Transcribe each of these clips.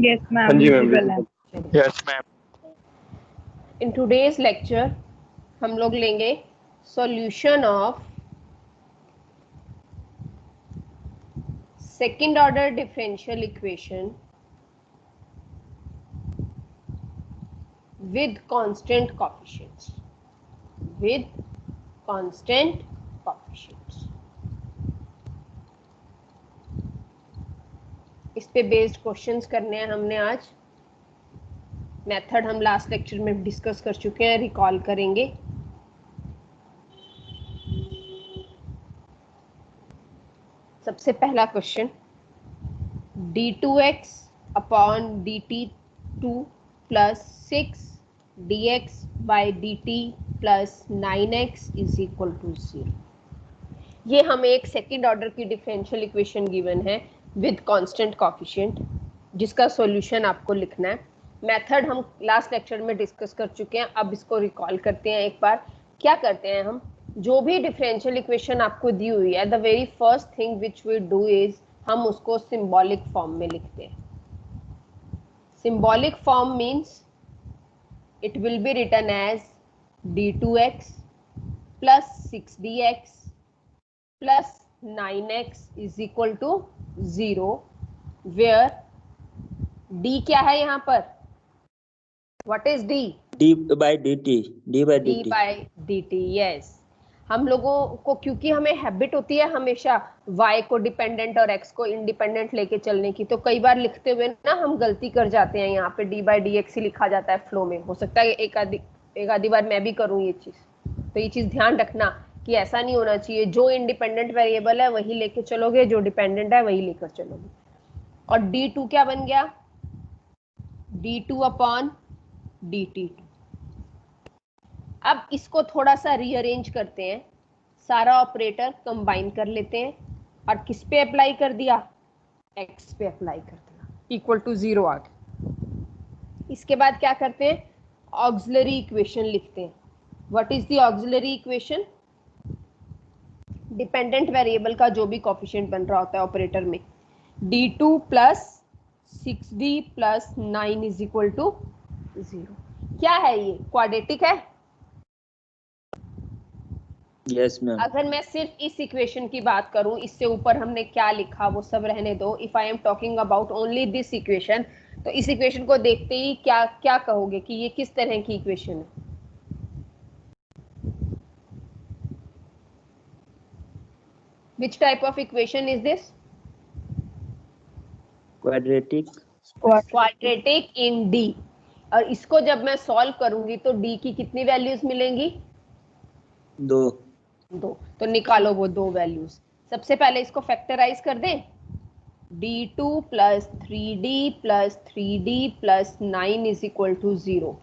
Yes, हाँ ma'am. जी ma'am, Visible है. Yes ma'am. In today's lecture हम लोग लेंगे solution of second order differential equation with constant coefficients. With constant coefficients. इस पे बेस्ड क्वेश्चंस करने हैं हमने आज. मेथड हम लास्ट लेक्चर में डिस्कस कर चुके हैं, रिकॉल करेंगे. सबसे पहला question, d2x upon dt2 plus 6 dx by dt plus 9x is equal to 0. ये हमें एक सेकेंड ऑर्डर की डिफरेंशियल इक्वेशन गिवन है विद कांस्टेंट कोफिशिएंट, जिसका सॉल्यूशन आपको लिखना है. मेथड हम लास्ट लेक्चर में डिस्कस कर चुके हैं, अब इसको रिकॉल करते हैं एक बार. क्या करते हैं हम, जो भी डिफरेंशियल इक्वेशन आपको दी हुई है, the very first thing which we do is हम उसको सिंबॉलिक फॉर्म में लिखते हैं. Symbolic form means it will be written as d2x plus 6dx plus 9x is equal to 0, where d क्या है यहाँ पर? What is d? d by dt. Yes. हम लोगों को, क्योंकि हमें हैबिट होती है हमेशा y को डिपेंडेंट और x को इंडिपेंडेंट लेके चलने की, तो कई बार लिखते हुए ना हम गलती कर जाते हैं. यहाँ पे d by dx ही लिखा जाता है फ्लो में. हो सकता है एक आधी बार मैं भी करूँ ये चीज, तो ये चीज ध्यान रखना कि ऐसा नहीं होना चाहिए. जो इंडिपेंडेंट वेरिएबल है वही लेके चलोगे, जो डिपेंडेंट है वही लेकर चलोगे. और d2 क्या बन गया? d2 upon dt2. अब इसको थोड़ा सा रीअरेंज करते हैं, सारा ऑपरेटर कंबाइन कर लेते हैं और किस पे अप्लाई कर दिया? x पे अप्लाई कर दिया, इक्वल टू 0 आ गया. इसके बाद क्या करते हैं? ऑक्सिलरी इक्वेशन लिखते हैं. What is the auxiliary equation? Dependent variable का जो भी कोफिशिएंट बन रहा होता है ऑपरेटर में, d2 plus 6d plus 9 is equal to 0. क्या है ये? क्वाड्रेटिक है. Yes ma'am. अगर मैं सिर्फ इस इक्वेशन की बात करूं, इससे ऊपर हमने क्या लिखा वो सब रहने दो. If I am talking about only this equation, तो इस इक्वेशन को देखते ही क्या क्या कहोगे कि ये किस तरह की इक्वेशन है? Which type of equation is this? Quadratic. Quadratic in D. और इसको जब मैं सॉल्व करूंगी तो D की कितनी वैल्यूज मिलेंगी? 2. तो निकालो वो 2 वैल्यूज. सबसे पहले इसको फैक्टराइज कर दें. d2 plus 3d plus 3d plus 9 is equal to 0.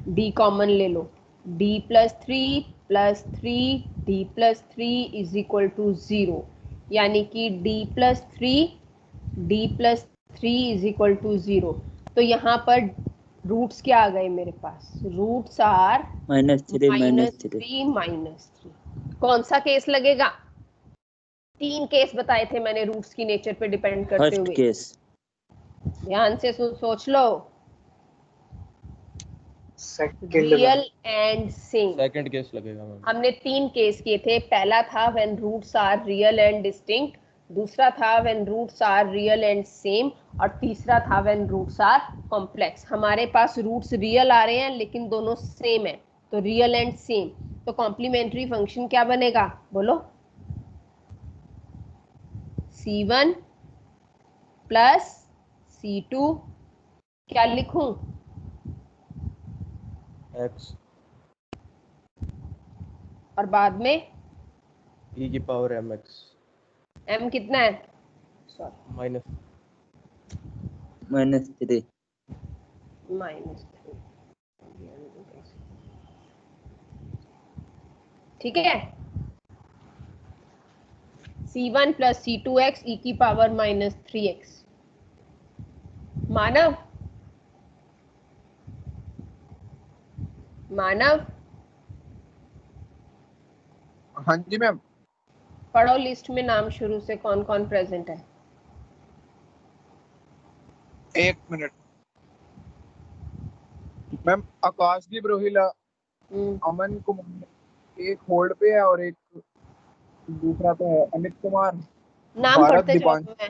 d common ले लो. d plus 3 plus 3 d plus 3 is equal to 0, यानी कि d plus 3 is equal to 0. तो यहाँ पर रूट्स क्या आ गए मेरे पास? Roots are -3. कौन सा केस लगेगा? 3 केस बताए थे मैंने रूट्स की नेचर पे डिपेंड करते हुए. First case. ध्यान से सोच लो. Real and same. Second case लगेगा मैम. हमने 3 केस किए थे. पहला था when roots are real and distinct, दूसरा था when roots are real and same, और तीसरा था व्हेन रूट्स आर कॉम्प्लेक्स. हमारे पास रूट्स रियल आ रहे हैं लेकिन दोनों सेम है, तो रियल एंड सेम. तो कॉम्प्लीमेंट्री फंक्शन क्या बनेगा? बोलो. c1 प्लस c2, क्या लिखूं? x और बाद में e की पावर mx. m कितना है? माइनस -3. -3. ठीक है. c1 प्लस c2x e की पावर -3x. मानव हाँ जी मैम. पढ़ो लिस्ट में नाम शुरू से कौन कौन प्रेजेंट है. एक मिनट मैम। आकाशदीप रोहिला, अमन कुमार एक होल्ड पे है और एक दूसरा तो है अमित कुमार, नाम भारत पढ़ते जाओ, दीपांशु, मैं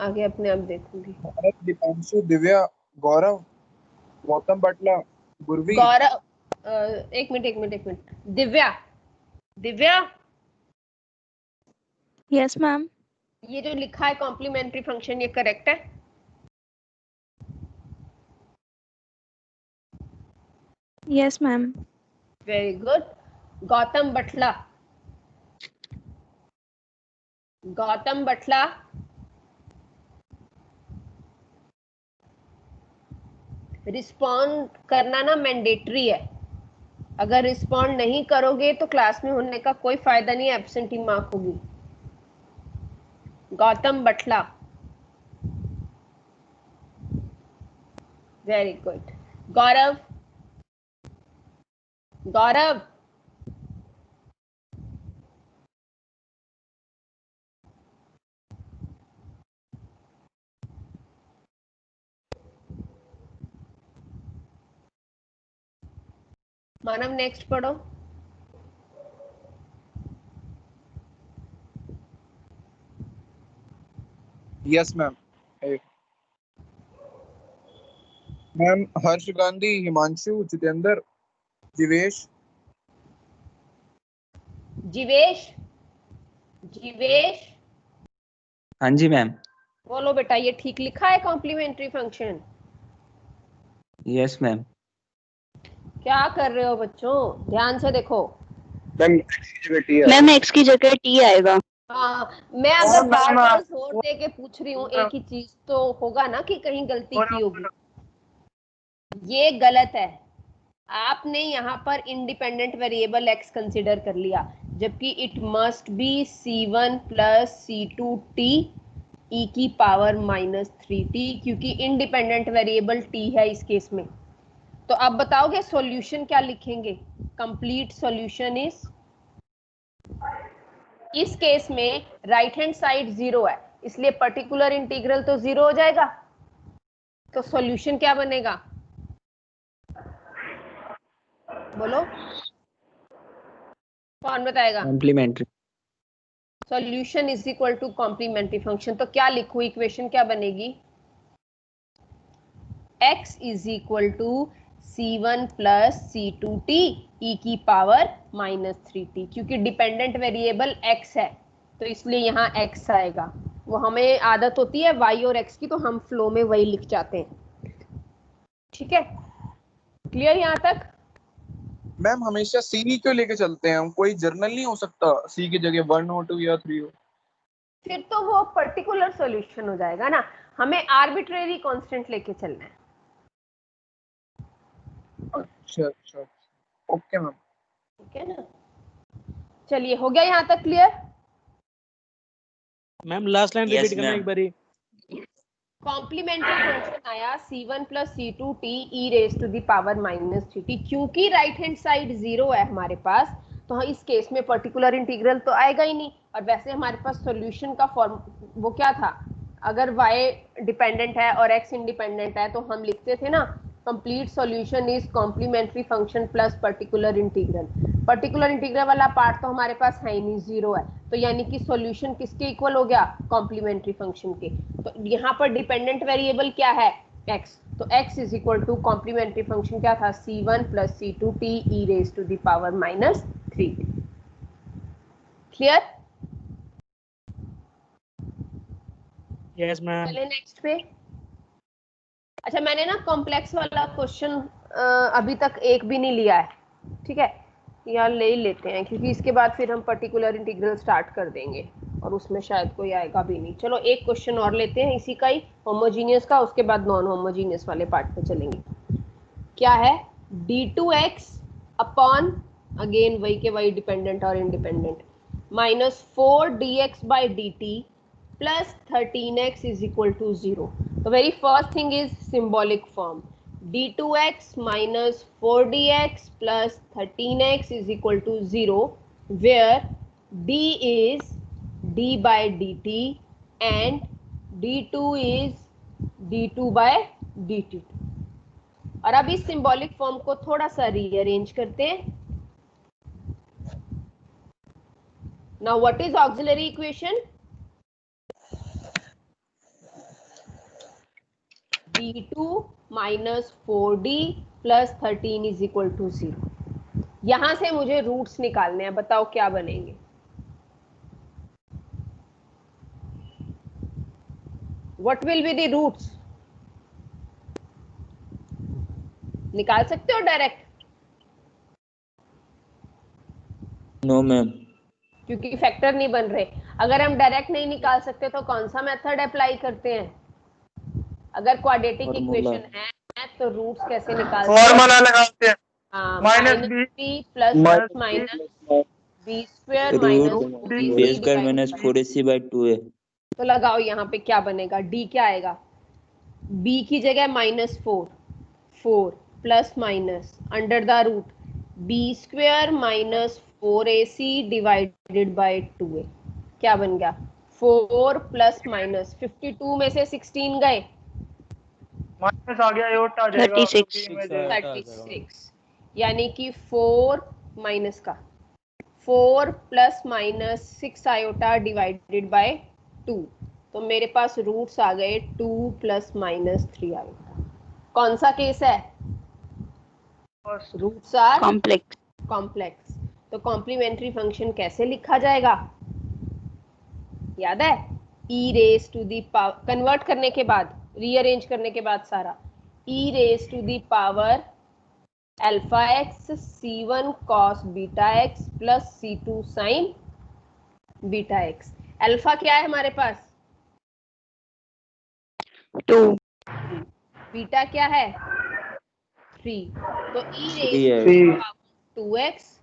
आगे अपने आप देखूंगी। भारत दीपांशु, दिव्या, गौरव, गौतम बटला, गुरवीर। गौरव, एक minute. Divya, Divya, yes ma'am. ये जो लिखा है कॉम्प्लीमेंट्री फंक्शन, ये करेक्ट है? Yes ma'am. Very good. Gautam Batla, Gautam Batla, respond करना ना मैंडेटरी है। अगर रिस्पॉन्ड नहीं करोगे तो क्लास में होने का कोई फायदा नहीं, एब्सेंटी मार्क होगी। गौतम बटला, वेरी गुड। गौरव, गौरव, मानव नेक्स्ट पढ़ो। Yes ma'am. मैम हर्ष गांधी, हिमांशु, जितेंद्र, जीवेश। जीवेश, जीवेश, हाँ जी मैम। बोलो बेटा, ये ठीक लिखा है कॉम्प्लीमेंट्री फंक्शन? Yes ma'am. क्या कर रहे हो बच्चों, ध्यान से देखो। मैम मैम एक्स की जगह टी आएगा। हाँ, मैं अगर बार बार जोर दे के पूछ रही हूँ एक ही चीज, तो होगा ना कि कहीं गलती की होगी। ये गलत है। आपने यहाँ पर इंडिपेंडेंट वेरिएबल x कंसीडर कर लिया, जबकि it must be c1 plus c2t e की पावर -3t, क्योंकि इंडिपेंडेंट वेरिएबल t है इस केस में। तो अब बताओगे सॉल्यूशन क्या लिखेंगे? कंप्लीट सॉल्यूशन इज, इस केस में राइट हैंड साइड 0 है, इसलिए पर्टिकुलर इंटीग्रल तो 0 हो जाएगा। तो सॉल्यूशन क्या बनेगा, बोलो, कौन बताएगा? Complementary. Solution is equal to complementary function. तो क्या लिखूं, इक्वेशन क्या बनेगी? x is equal to c1 plus c2t e की पावर -3t, क्योंकि डिपेंडेंट वेरिएबल x है तो इसलिए यहाँ x आएगा। वो हमें आदत होती है y और x की, तो हम फ्लो में वही लिख जाते हैं। ठीक है, क्लियर यहाँ तक? मैम हमेशा सी क्यों लेके चलते हैं हम? कोई जर्नल नहीं हो सकता सी की जगह 1 हो 2 या 3 हो? फिर तो वो पर्टिकुलर सॉल्यूशन हो जाएगा ना, हमें आर्बिट्रेरी कांस्टेंट लेके चलना है। अच्छा ओके मैम। ठीक है ना, चलिए हो गया यहाँ तक clear? Ma'am last line repeat करना एक बारी। कॉम्प्लीमेंट्री फंक्शन आया c1 plus c2t e raise to the power -3t, क्योंकि राइट हैंड साइड 0 है हमारे पास, तो इस केस में पर्टिकुलर इंटीग्रल तो आएगा ही नहीं। और वैसे हमारे पास सॉल्यूशन का फॉर्म वो क्या था, अगर y डिपेंडेंट है और x इंडिपेंडेंट है तो हम लिखते थे ना, complete solution is complementary function plus particular integral. Particular integral वाला पार्ट तो हमारे पास है ही नहीं, 0 है, तो यानी कि सॉल्यूशन किसके इक्वल हो गया? कॉम्प्लीमेंट्री फंक्शन के। तो यहाँ पर डिपेंडेंट वेरिएबल क्या है? x, तो x is equal to complementary function क्या था? c1 plus c2t e raise to the power -3t। Clear? Yes ma'am. चले नेक्स्ट पे। अच्छा, मैंने ना कॉम्प्लेक्स वाला क्वेश्चन अभी तक एक भी नहीं लिया है, ठीक है, या ले ही लेते हैं, क्योंकि इसके बाद फिर हम पर्टिकुलर इंटीग्रल स्टार्ट कर देंगे और उसमें शायद कोई आएगा भी नहीं। चलो एक क्वेश्चन और लेते हैं इसी का ही, होमोजीनियस का, उसके बाद नॉन होमोजीनियस वाले पार्ट पे चलेंगे। क्या है? d2x अपॉन, अगेन वही के वही डिपेंडेंट और independent, -4dx/dt plus 13x is equal to 0. The very first thing is symbolic form. d2x minus 4dx plus 13x is equal to 0, where d is d by dt and d2 is d2 by dt2। और अब इस symbolic form को थोड़ा सा rearrange करते हैं। Now what is auxiliary equation? d2 minus 4d plus 13 is equal to 0। यहां से मुझे रूट्स निकालने हैं, बताओ क्या बनेंगे? What will be the roots? निकाल सकते हो डायरेक्ट? No ma'am. क्योंकि फैक्टर नहीं बन रहे। अगर हम डायरेक्ट नहीं निकाल सकते तो कौन सा मेथड अप्लाई करते हैं? अगर क्वाड्रेटिक इक्वेशन है तो रूट्स कैसे निकालते हैं? फॉर्मूला लगाते हैं minus B plus minus B square minus B square minus 4ac/2 है। तो लगाओ यहाँ पे क्या बनेगा? डी क्या आएगा? बी की जगह minus 4 plus minus under the root B square minus 4ac divided by 2a। क्या बन गया? 4 प्लस माइनस 52 में से 16 गए, माइनस आ गया, योट आ जाएगा 36। यानी कि 4 माइनस का 4 plus minus 6 iota divided by 2। तो मेरे पास रूट्स आ गए 2 प्लस माइनस 3 आयोटा। कौन सा केस है? Roots are complex. तो कॉम्प्लीमेंट्री फंक्शन कैसे लिखा जाएगा? याद है? e raise to the power, convert करने के बाद, रीअरेंज करने के बाद सारा, e raise to the power alpha x c1 cos beta x plus c2 sin beta x. Alpha क्या है हमारे पास? 2। बीटा क्या है? 3। तो e raise to power 2x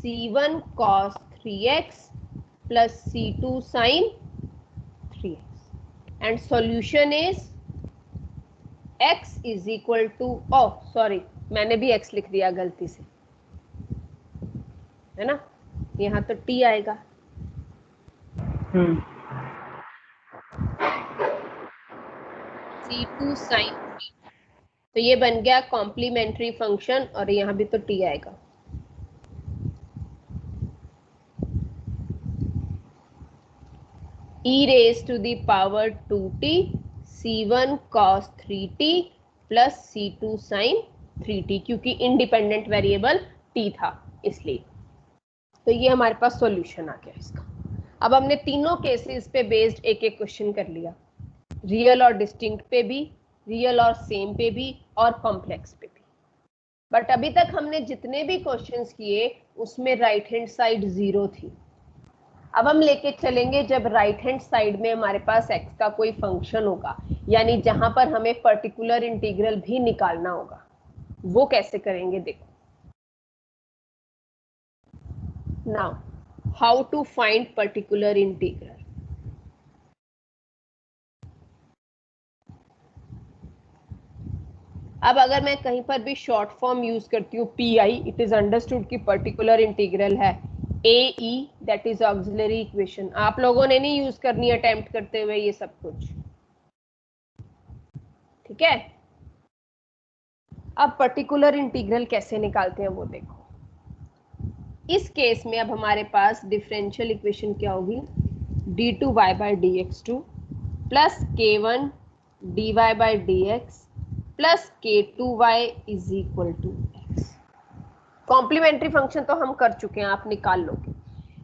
c1 cos 3x plus c2 sin 3x and solution is x is equal to, oh sorry मैंने भी x लिख दिया गलती से, है ना? यहाँ तो t आएगा। c2 sin 3, तो ये बन गया कॉम्प्लीमेंट्री फंक्शन और यहाँ भी तो t आएगा। e raised to the power 2t c1 cos 3t plus c2 sin 3t, क्योंकि इंडिपेंडेंट वेरिएबल t था इसलिए। तो ये हमारे पास सॉल्यूशन आ गया इसका। अब हमने तीनों केसेस पे बेस्ड एक एक क्वेश्चन कर लिया, रियल और डिस्टिंक्ट पे भी, रियल और सेम पे भी, और कॉम्प्लेक्स पे भी। बट अभी तक हमने जितने भी क्वेश्चंस किए उसमें राइट हैंड साइड 0 थी। अब हम लेके चलेंगे जब राइट हैंड साइड में हमारे पास x का कोई फंक्शन होगा, यानी जहां पर हमें पर्टिकुलर इंटीग्रल भी निकालना होगा। वो कैसे करेंगे देखो। Now how to find particular integral. अब अगर मैं कहीं पर भी शॉर्ट फॉर्म यूज करती हूँ PI, इट इज अंडरस्टूड कि पर्टिकुलर इंटीग्रल है AE, that is auxiliary equation. आप लोगों ने नहीं यूज करनी अटेम्प्ट करते हुए ये सब कुछ, ठीक है? अब पर्टिकुलर इंटीग्रल कैसे निकालते हैं वो देखो। इस केस में अब हमारे पास डिफरेंशियल इक्वेशन क्या होगी? d2y by dx2 plus k1 dy by dx plus k2y is equal to x। Complementary function तो हम कर चुके हैं, आप निकाल लोगे।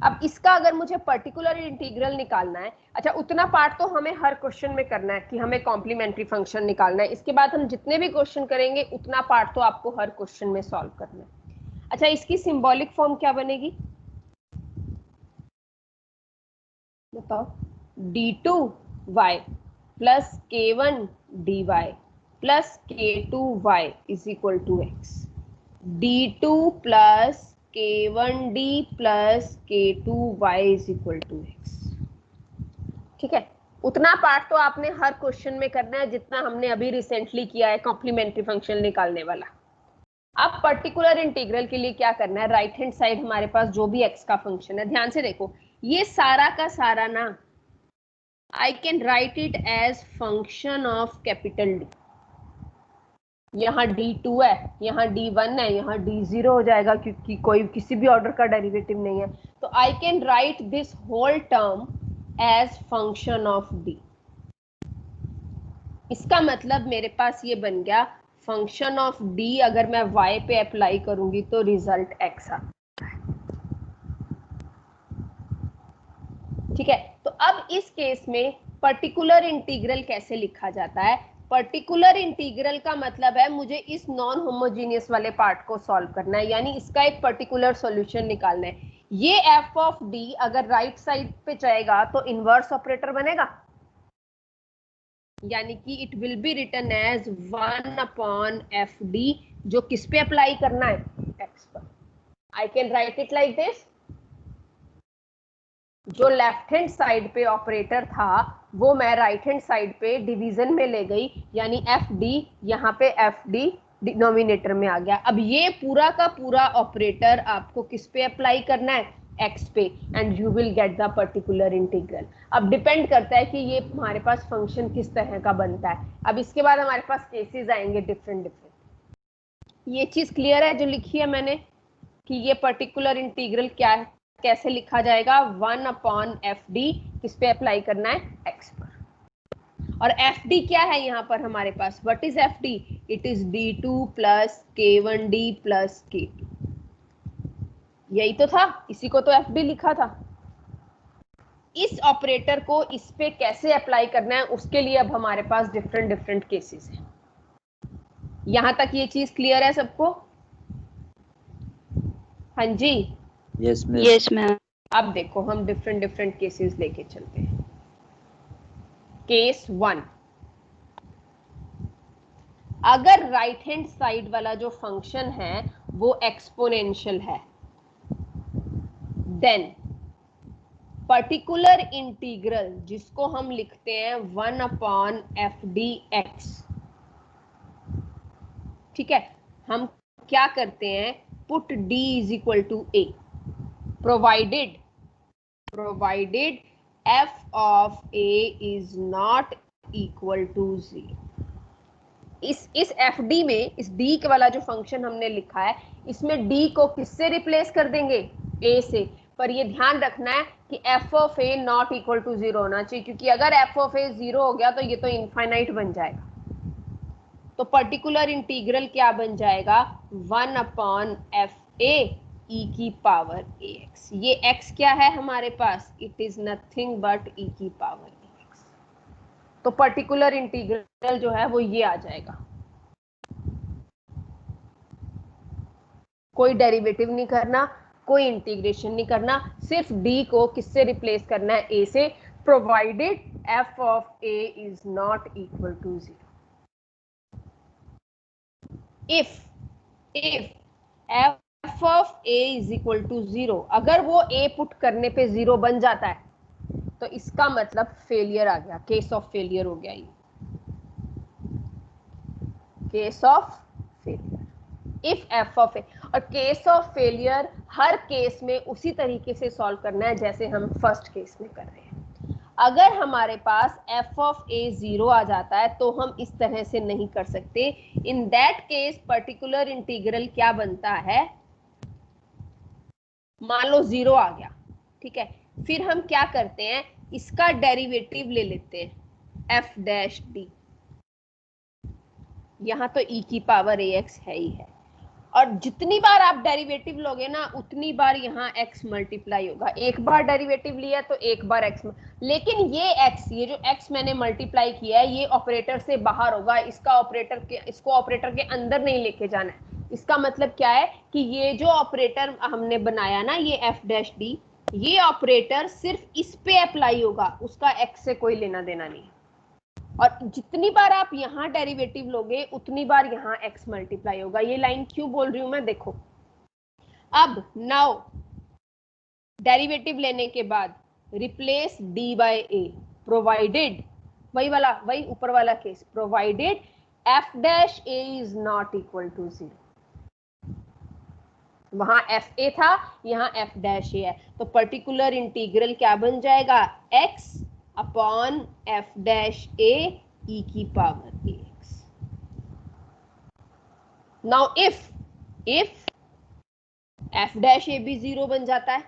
अब इसका अगर मुझे पर्टिकुलर इंटीग्रल निकालना है, अच्छा उतना पार्ट तो हमें हर क्वेश्चन में करना है कि हमें कॉम्प्लीमेंट्री फंक्शन निकालना है। इसके बाद हम जितने भी क्वेश्चन करेंगे उतना पार्ट तो आपको हर क्वेश्चन में सॉल्व करना है। अच्छा इसकी सिंबॉलिक फॉर्म क्या बनेगी बताओ? d2y plus k1 dy plus k2y is equal to x। d2 plus k1d plus k2y is equal to x। ठीक है, उतना पार्ट तो आपने हर क्वेश्चन में करना है जितना हमने अभी रिसेंटली किया है कॉम्प्लीमेंट्री फंक्शन निकालने वाला। अब पर्टिकुलर इंटीग्रल के लिए क्या करना है? राइट हैंड साइड हमारे पास जो भी x का फंक्शन है, ध्यान से देखो, ये सारा का सारा ना I can write it as function of capital D. यहाँ D2 है, यहाँ D1 है, यहाँ D0 हो जाएगा क्योंकि कोई किसी भी ऑर्डर का डेरिवेटिव नहीं है. तो I can write this whole term as function of D. इसका मतलब मेरे पास ये बन गया फंक्शन ऑफ D. अगर मैं y पे अप्लाई करूंगी तो रिजल्ट x आता है. ठीक है. तो अब इस केस में पर्टिकुलर इंटीग्रल कैसे लिखा जाता है? पर्टिकुलर इंटीग्रल का मतलब है मुझे इस नॉन होमोजीनियस वाले पार्ट को सॉल्व करना है, यानी इसका एक पर्टिकुलर सॉल्यूशन निकालना है. ये f ऑफ d अगर राइट साइड पे जाएगा तो इनवर्स ऑपरेटर बनेगा, यानी कि it will be written as 1 upon F D, जो किस पे अप्लाई करना है? x पर. I can write it like this. जो लेफ्ट हैंड साइड पे ऑपरेटर था वो मैं राइट हैंड साइड पे डिवीजन में ले गई, यानी एफ डी, यहाँ पे एफ डी डिनोमिनेटर में आ गया. अब ये पूरा का पूरा ऑपरेटर आपको किस पे अप्लाई करना है? x पे, and you will get the particular integral. अब डिपेंड करता है कि ये हमारे पास फंक्शन किस तरह का बनता है. अब इसके बाद हमारे पास केसेस आएंगे डिफरेंट. ये चीज क्लियर है जो लिखी है मैंने कि ये पर्टिकुलर इंटीग्रल क्या है, कैसे लिखा जाएगा? 1 अपॉन एफ डी, किस पे अप्लाई करना है? x पर. और एफ डी क्या है यहाँ पर हमारे पास? What is F D? It is d2 plus k1d plus k2. यही तो था, इसी को तो एफ डी लिखा था. इस ऑपरेटर को इस पे कैसे अप्लाई करना है उसके लिए अब हमारे पास डिफरेंट केसेस हैं. यहां तक ये चीज क्लियर है सबको? हाँ जी. Yes ma'am. Yes, ma'am. अब देखो हम डिफरेंट केसेस लेके चलते हैं. केस 1, अगर राइट हैंड साइड वाला जो फंक्शन है वो एक्सपोनेंशियल है, देन पर्टिकुलर इंटीग्रल जिसको हम लिखते हैं 1 अपॉन एफ डी एक्स. ठीक है. हम क्या करते हैं? Put d is equal to a, provided f of a is not equal to 0. इस एफ डी में, इस d के वाला जो फंक्शन हमने लिखा है, इसमें d को किससे रिप्लेस कर देंगे? a से. पर ये ध्यान रखना है कि f of a not equal to 0 होना चाहिए, क्योंकि अगर f of a 0 हो गया तो ये तो इनफाइनाइट बन जाएगा. तो पर्टिकुलर इंटीग्रल क्या बन जाएगा? 1 अपॉन एफ ए e की पावर ax. ये x क्या है हमारे पास? It is nothing but e की पावर ax. तो पर्टिकुलर इंटीग्रल जो है वो ये आ जाएगा. कोई डेरिवेटिव नहीं करना, कोई इंटीग्रेशन नहीं करना, सिर्फ d को किससे रिप्लेस करना है? a से, provided f of a is not equal to 0. if f of a is equal to 0, अगर वो a पुट करने पे 0 बन जाता है तो इसका मतलब फेलियर आ गया, केस ऑफ फेलियर हो गया. ये case of failure. If f of a, और case of failure her case में उसी तरीके से सॉल्व करना है जैसे हम फर्स्ट केस में कर रहे हैं. अगर हमारे पास f of a 0 आ जाता है तो हम इस तरह से नहीं कर सकते. In that case particular integral क्या बनता है? मान लो 0 आ गया. ठीक है. फिर हम क्या करते हैं? इसका डेरिवेटिव ले लेते हैं f डैश d. यहां तो e की पावर ax है ही है, और जितनी बार आप डेरिवेटिव लोगे ना उतनी बार यहाँ x मल्टीप्लाई होगा. एक बार डेरिवेटिव लिया तो एक बार x, लेकिन ये x, ये जो x मैंने मल्टीप्लाई किया है ये ऑपरेटर से बाहर होगा. इसको ऑपरेटर के अंदर नहीं लेके जाना है. इसका मतलब क्या है कि ये जो ऑपरेटर हमने बनाया ना, ये f डैश d, ये ऑपरेटर सिर्फ इस पे अप्लाई होगा, उसका x से कोई लेना देना नहीं. और जितनी बार आप यहाँ डेरिवेटिव लोगे उतनी बार यहाँ x मल्टीप्लाई होगा. ये लाइन क्यों बोल रही हूं मैं? देखो, अब नाउ डेरिवेटिव लेने के बाद replace d by a, provided, वही ऊपर वाला case, provided f dash a is not equal to 0. वहां एफ ए था, यहाँ एफ डैश ए है, तो पर्टिकुलर इंटीग्रल क्या बन जाएगा? x upon F dash A E की power A X. Now if F dash A भी 0 बन जाता है,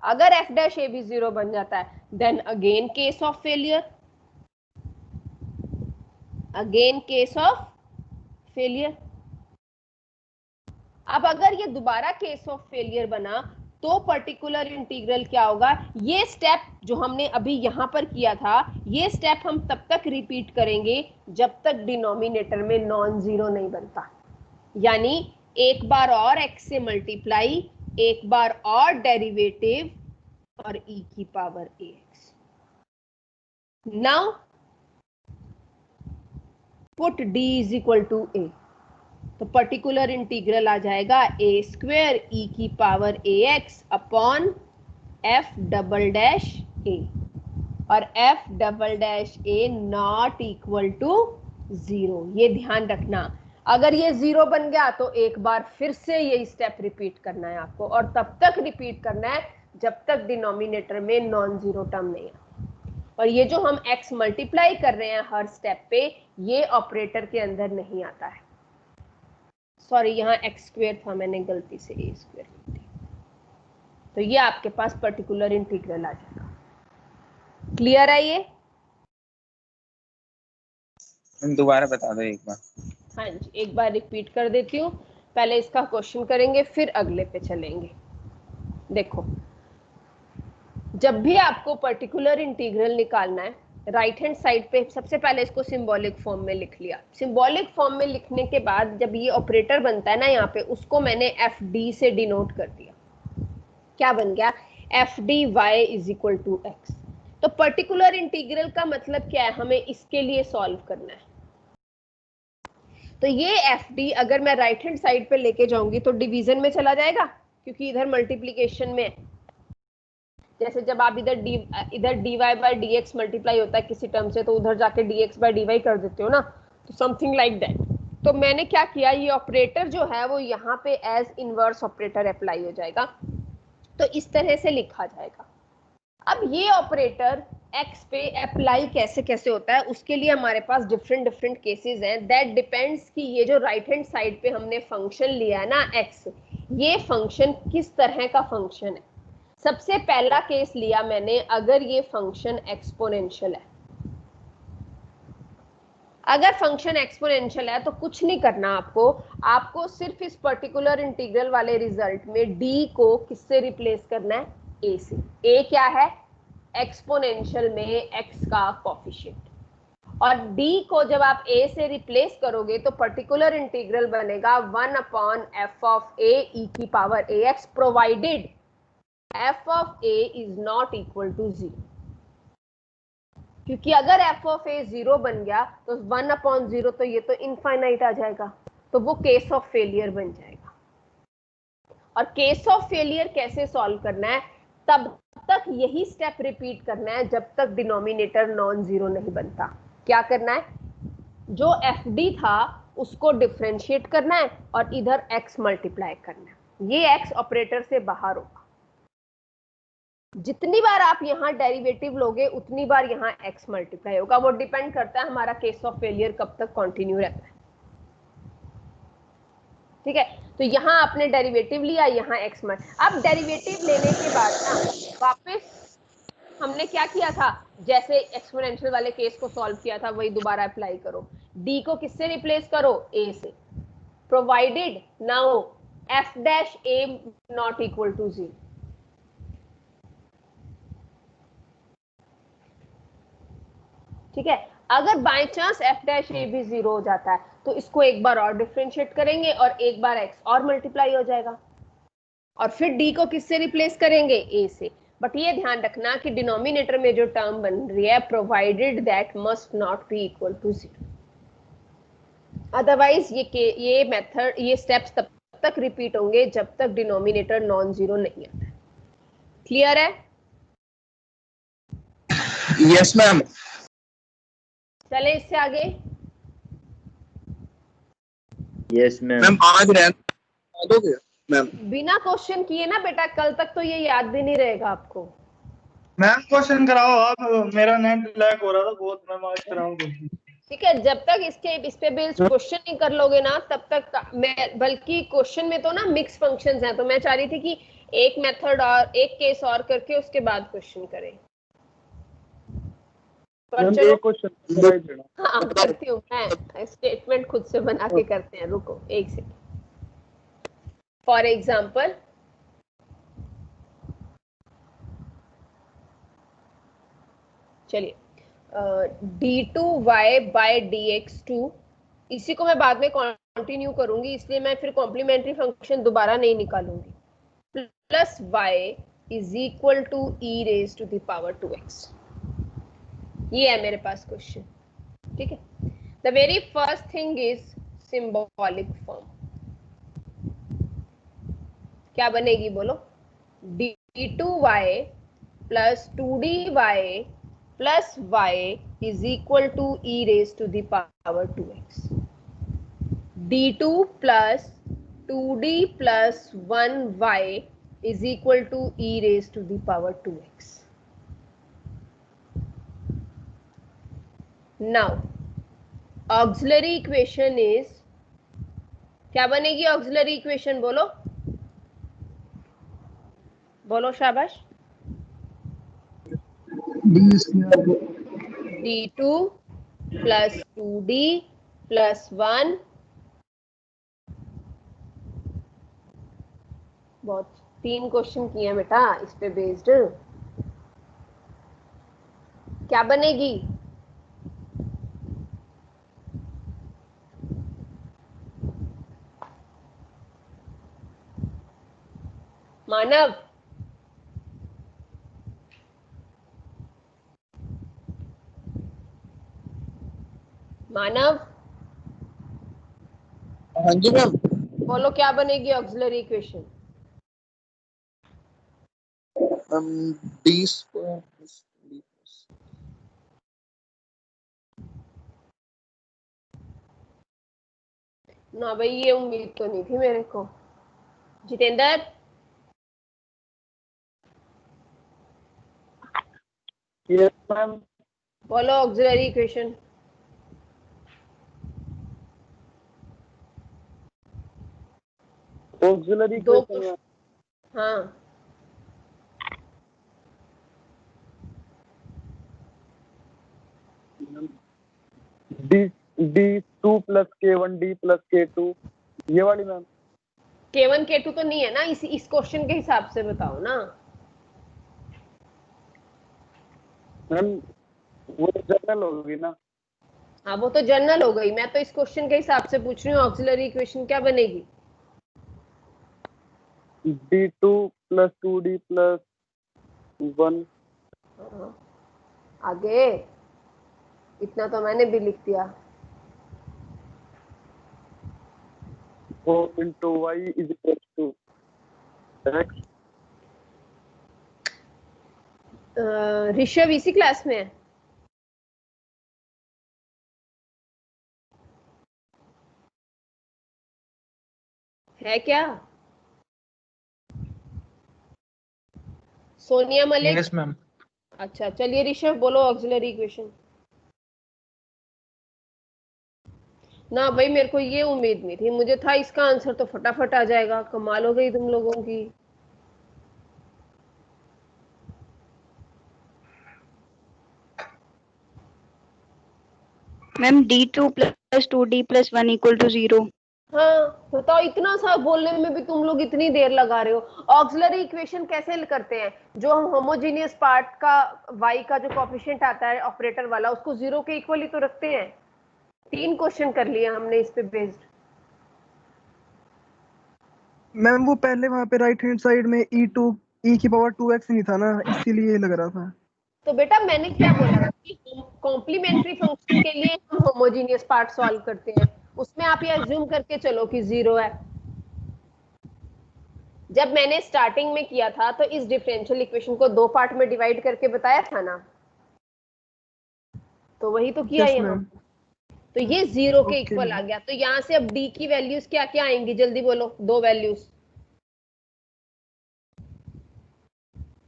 अगर एफ डैश ए भी 0 बन जाता है, then again case of failure, again case of failure. अब अगर ये दोबारा केस ऑफ फेलियर बना तो पर्टिकुलर इंटीग्रल क्या होगा? ये स्टेप जो हमने अभी यहां पर किया था, ये स्टेप हम तब तक रिपीट करेंगे जब तक डिनोमिनेटर में नॉन जीरो नहीं बनता। यानी एक बार और x से मल्टीप्लाई, एक बार और डेरिवेटिव और e की power ax। Now put d is equal to a, तो पर्टिकुलर इंटीग्रल आ जाएगा a स्क्वेयर e की power ax upon f double dash a, और f double dash a not equal to 0। ये ध्यान रखना, अगर ये 0 बन गया तो एक बार फिर से ये स्टेप रिपीट करना है आपको, और तब तक रिपीट करना है जब तक डिनोमिनेटर में नॉन जीरो टर्म नहीं आता। और ये जो हम x मल्टीप्लाई कर रहे हैं हर स्टेप पे, ये ऑपरेटर के अंदर नहीं आता है। सॉरी, यहाँ x स्क्वेयर था, मैंने गलती से a स्क्वेयर लिख दिया। तो ये आपके पास पर्टिकुलर इंटीग्रल आ जाएगा। क्लियर है ये? दोबारा बता दो एक बार। हाँ जी, एक बार रिपीट कर देती हूँ। पहले इसका क्वेश्चन करेंगे, फिर अगले पे चलेंगे। देखो, जब भी आपको पर्टिकुलर इंटीग्रल निकालना है, राइट हैंड साइड पे सबसे पहले इसको सिंबॉलिक फॉर्म में लिख लिया। सिंबॉलिक फॉर्म में लिखने के बाद जब ये ऑपरेटर बनता है ना यहाँ पे, उसको मैंने एफ डी से डिनोट कर दिया। क्या बन गया? F D Y is equal to X. तो पर्टिकुलर इंटीग्रल का मतलब क्या है? हमें इसके लिए सॉल्व करना है। तो ये एफ डी अगर मैं राइट हैंड साइड पे लेके जाऊंगी तो डिवीजन में चला जाएगा, क्योंकि इधर मल्टीप्लीकेशन में है। जैसे जब आप इधर dy बाय dx मल्टीप्लाई होता है किसी टर्म से, तो उधर जाके dx बाय dy कर देते हो ना, तो समथिंग लाइक दैट। तो मैंने क्या किया, ये ऑपरेटर जो है वो यहाँ पे एज इनवर्स ऑपरेटर अप्लाई हो जाएगा, तो इस तरह से लिखा जाएगा। अब ये ऑपरेटर x पे अप्लाई कैसे कैसे होता है, उसके लिए हमारे पास डिफरेंट केसेस हैं। दैट डिपेंड्स कि ये जो राइट हैंड साइड पे हमने फंक्शन लिया है ना x, ये फंक्शन किस तरह का फंक्शन है। सबसे पहला केस लिया मैंने, अगर ये फंक्शन एक्सपोनेंशियल है। अगर फंक्शन एक्सपोनेंशियल है तो कुछ नहीं करना आपको सिर्फ इस पर्टिकुलर इंटीग्रल वाले रिजल्ट में d को किससे रिप्लेस करना है? a से। a क्या है? एक्सपोनेंशियल में x का कोफिशिएंट। और d को जब आप a से रिप्लेस करोगे तो पर्टिकुलर इंटीग्रल बनेगा 1 upon f of a e की power ax, provided f of a is not equal to 0। क्योंकि अगर f ऑफ a 0 बन गया तो 1 अपॉन 0 तो ये तो इनफाइनाइट आ जाएगा, तो वो केस ऑफ फेलियर बन जाएगा। और केस ऑफ फेलियर कैसे सॉल्व करना है? तब तक यही स्टेप रिपीट करना है जब तक डिनोमिनेटर नॉन जीरो नहीं बनता। क्या करना है? जो एफ डी था उसको डिफरेंशिएट करना है और इधर x मल्टीप्लाई करना है। ये x ऑपरेटर से बाहर होगा। जितनी बार आप यहाँ डेरिवेटिव लोगे उतनी बार यहाँ x मल्टीप्लाई होगा। वो डिपेंड करता है हमारा केस ऑफ फेलियर कब तक कंटिन्यू रहता है। ठीक है, तो यहाँ आपने डेरिवेटिव लिया, यहाँ x मल्ट। अब डेरिवेटिव लेने के बाद ना वापस हमने क्या किया था, जैसे एक्सपोनेंशियल वाले केस को सॉल्व किया था वही दोबारा अप्लाई करो। d को किससे रिप्लेस करो? a से, provided now f dash a not equal to 0। ठीक है, अगर by chance f dash a भी 0 हो जाता है तो इसको एक बार और डिफरेंशिएट करेंगे और एक बार x और मल्टीप्लाई हो जाएगा, और फिर d को किससे रिप्लेस करेंगे? a से। बट ये ध्यान रखना कि डिनोमिनेटर में जो टर्म बन रही है, provided that must not be equal to 0। Otherwise ये मेथड, ये स्टेप्स तब तक रिपीट होंगे जब तक डिनोमिनेटर नॉन जीरो नहीं आता है। क्लियर है? Yes ma'am. चले इससे आगे। Yes ma'am. मैम आज रहने दोगे मैम? बिना क्वेश्चन किए ना बेटा, कल तक तो ये याद भी नहीं रहेगा आपको। मैम क्वेश्चन कराओ आप, मेरा नेट लैग हो रहा था बहुत, मैं आज कराऊंगा। ठीक है, जब तक इस पे बेस्ड क्वेश्चन नहीं कर लोगे ना तब तक मैं, बल्कि क्वेश्चन में तो ना मिक्स फंक्शंस हैं, तो मैं चाह रही थी कि एक मेथड और एक केस और करके उसके बाद क्वेश्चन करें। पर चलो, क्वेश्चन हाँ करती हूँ मैं, स्टेटमेंट खुद से बना के करते हैं, रुको एक सेकंड। फॉर एग्जाम्पल, चलिए d2y बाय dx2, इसी को मैं बाद में कंटिन्यू करूंगी, इसलिए मैं फिर कॉम्प्लीमेंट्री फंक्शन दोबारा नहीं निकालूंगी। Plus y is equal to e raise to the power 2x, ये है मेरे पास क्वेश्चन। ठीक है, the very first thing is symbolic form. क्या बनेगी बोलो? d2y plus 2dy plus y is equal to e raise to the power 2x। d2 plus 2d plus 1y is equal to e raise to the power 2x। Now auxiliary equation is, क्या बनेगी auxiliary equation? बोलो बोलो, शाबाश। d2 plus 2d plus 1, बहुत 3 question किए हैं बेटा इस पे बेस्ड। क्या बनेगी? मानव, मानव हाँ जी मैम। बोलो क्या बनेगी auxiliary equation? D square plus D plus, ना भाई, ये उम्मीद तो नहीं थी मेरे को। Jitendra, yes ma'am. बोलो ऑक्सिलरी इक्वेशन। ऑक्सिलरी दो इक्वेशन, हाँ, d2 plus k1 d plus k2, ये वाली मैम। k1 k2 तो नहीं है ना, इस क्वेश्चन के हिसाब से बताओ ना। मैम वो जनरल होगी ना। हाँ वो तो जनरल हो गई, मैं तो इस क्वेश्चन के हिसाब से पूछ रही हूँ ऑक्सिलरी इक्वेशन क्या बनेगी। d2 प्लस 2d प्लस 1, आगे इतना तो मैंने भी लिख दिया। 4 into y is equal to x। Rishabh इसी क्लास में है क्या? सोनिया मलिक? Yes ma'am. अच्छा चलिए ऋषभ बोलो ऑक्सिलरी इक्वेशन। ना भाई, मेरे को ये उम्मीद नहीं थी, मुझे था इसका आंसर तो फटाफट आ जाएगा। कमाल हो गई तुम लोगों की। Ma'am d2 plus 2d plus 1 equal to 0। हाँ बताओ, इतना सा बोलने में भी तुम लोग इतनी देर लगा रहे हो। ऑक्सिलरी इक्वेशन कैसे करते हैं? जो हम होमोजीनियस पार्ट का y का जो कोएफिशिएंट आता है ऑपरेटर वाला, उसको 0 के इक्वल ही तो रखते हैं। 3 क्वेश्चन कर लिए हमने इस पे बेस्ड। मैम वो पहले वहाँ पे राइट हैंड साइड में e की पावर 2x नहीं था ना, इसीलिए लग रहा था। तो बेटा मैंने क्या बोला था कि कॉम्प्लीमेंट्री फंक्शन के लिए हम होमोजीनियस पार्ट सॉल्व करते हैं, उसमें आप ये अज्यूम करके चलो कि 0 है। जब मैंने स्टार्टिंग में किया था तो इस डिफरेंशियल इक्वेशन को 2 पार्ट में डिवाइड करके बताया था ना, तो वही तो किया यहाँ। तो ये 0 के इक्वल आ गया, तो यहाँ से अब d की वैल्यूज क्या क्या आएंगी? जल्दी बोलो, 2 वैल्यूज।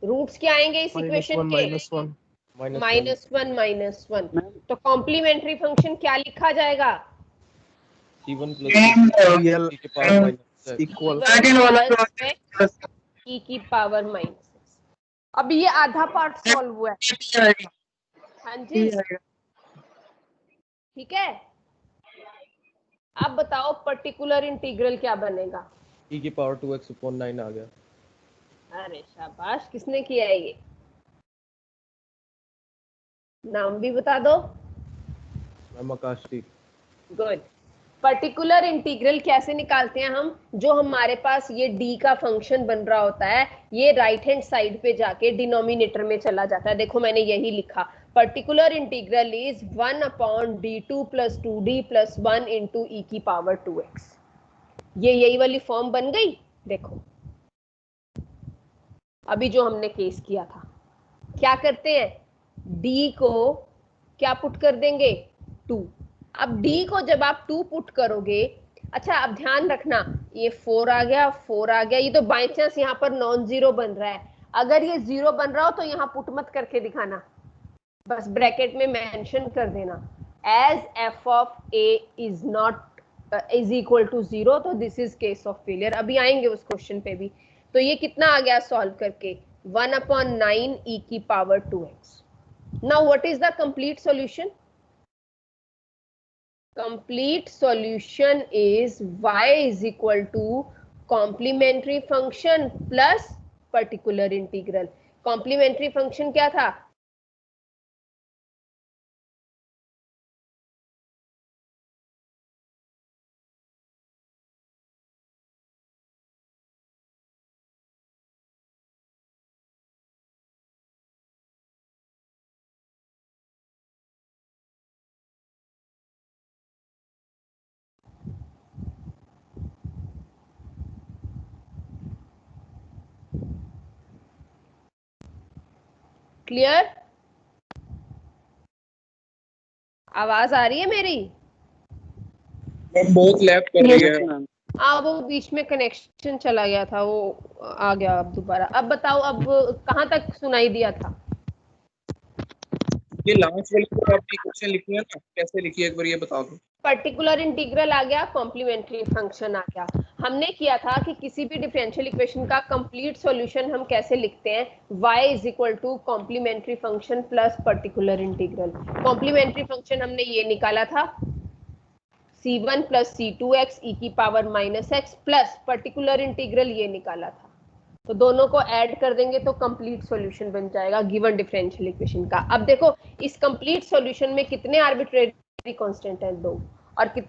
रूट्स क्या आएंगे इस इक्वेशन के? -1 तो कॉम्प्लीमेंट्री फंक्शन क्या लिखा जाएगा? C1 plus C2 e की पावर माइनस इक्वल e की पावर -6। अब ये आधा पार्ट सॉल्व हुआ है। हाँ जी, ठीक है। अब बताओ पर्टिकुलर इंटीग्रल क्या बनेगा? e की पावर 2x upon 9 आ गया। अरे शाबाश, किसने किया है ये? नाम भी बता दो। मैम आकाशदीप। गुड। पर्टिकुलर इंटीग्रल कैसे निकालते हैं हम? जो हमारे पास ये d का फंक्शन बन रहा होता है, ये राइट हैंड साइड पे जाके डिनोमिनेटर में चला जाता है। देखो मैंने यही लिखा, particular integral is 1/d2 + 2d + 1 × e की पावर 2x। ये यही वाली फॉर्म बन गई। देखो अभी जो हमने केस किया था, क्या करते हैं, d को क्या पुट कर देंगे? 2। अब d को जब आप 2 पुट करोगे, अच्छा अब ध्यान रखना, ये 4 आ गया, 4 आ गया, ये तो बाई चांस यहाँ पर नॉन जीरो बन रहा है। अगर ये 0 बन रहा हो तो यहाँ पुट मत करके दिखाना, बस ब्रैकेट में मेंशन कर देना, as f of a is not is equal to 0, तो this is case of failure. अभी आएंगे उस क्वेश्चन पे भी। तो ये कितना आ गया सॉल्व करके? 1/9 e की power 2x। Now what is the complete solution? Complete solution is y is equal to complementary function plus particular integral। complementary function क्या था? क्लियर? आवाज आ रही है मेरी? बहुत लैग कर रही है। वो बीच में कनेक्शन चला गया था, वो आ गया अब दोबारा। अब बताओ, अब कहाँ तक सुनाई दिया था? ये लास्ट वाली जो आपने क्वेश्चन लिखी है ना, कैसे लिखी है एक बार ये बता दो। पर्टिकुलर इंटीग्रल आ गया, कॉम्प्लीमेंट्री फंक्शन आ गया। हमने किया था कि किसी भी डिफरेंशियल इक्वेशन का कंप्लीट सॉल्यूशन हम कैसे लिखते हैं? y is equal to complementary function plus particular integral. Complementary function हमने ये निकाला था, c1 + c2x e की पावर -x प्लस पर्टिकुलर इंटीग्रल ये निकाला था। तो दोनों को ऐड कर देंगे तो कंप्लीट सॉल्यूशन बन जाएगा गिवन डिफरेंशियल इक्वेशन का। अब देखो इस कंप्लीट सॉल्यूशन में कितने आर्बिट्रेरी कांस्टेंट है? 2। और